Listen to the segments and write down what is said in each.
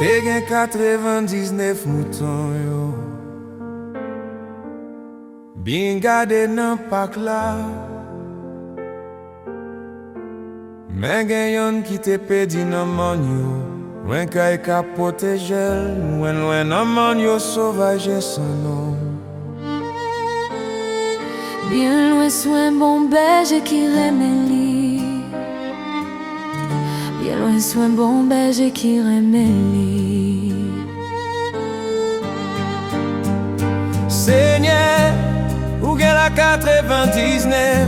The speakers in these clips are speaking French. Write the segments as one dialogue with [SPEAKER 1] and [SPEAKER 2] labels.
[SPEAKER 1] Te gen 99 mouton yo, bin gade nan pak la. Men gen yon ki te pedi nan man yo, mwen kay ka potejel, lwen nan man yo sauvaje son nom.
[SPEAKER 2] Bien loin soin bon berger qui remet li. Bien loin soin bon berger qui remet li.
[SPEAKER 1] Seigneur, ou gen la 99,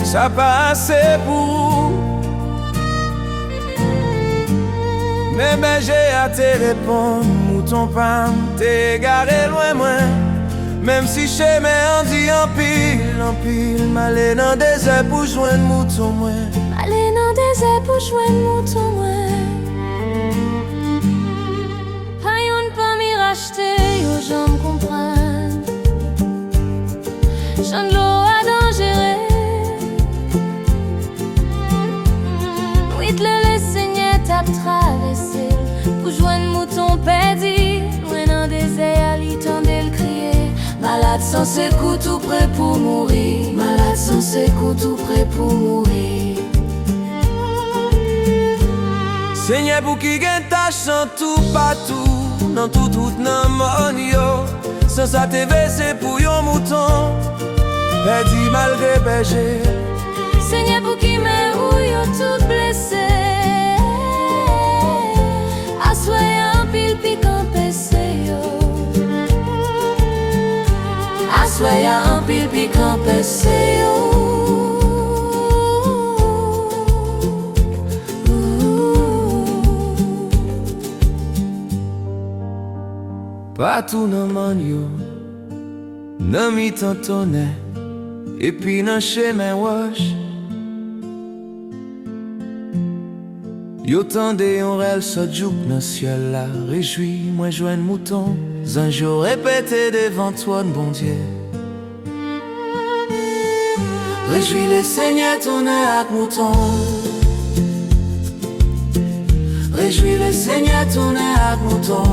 [SPEAKER 1] ça passe pour. Mais berger a te répondre, mouton pam, te gare loin moins. Même si chemin en dit en pile, m'aller dans des airs pour joindre mouton moins.
[SPEAKER 2] M'aller dans des airs pour joindre mouton moins. Pas yon pas m'y racheter, yo j'en comprends. J'en de l'eau à dangerer. Oui, le Seigneur t'a traversé pour joindre mouton perdu. Loin dans des airs, il tendait le crier. Malade sans ses coups tout prêt pour mourir. Malade sans ses coups tout prêt pour mourir.
[SPEAKER 1] Seigneur pour qui gen tâche en tout partout, dans tout nan mon yo. Sans ça te c'est pour yon mouton, perdu malgré berger.
[SPEAKER 2] Seigneur pour qui met ou yo tout blessé. Assoyez en pile piquant pessé yo. Assoyez en pile piquant pessé yo.
[SPEAKER 1] Partout nan man yo, nan mi tantone, et puis nan chemin wash. Yo tande yon rel sa djouk nan ciel la. Réjoui, moi joine mouton, zanjo répété devant toi, bon Dieu. Réjoui le Seigneur tourne ak mouton. Réjoui le Seigneur tourne ak mouton.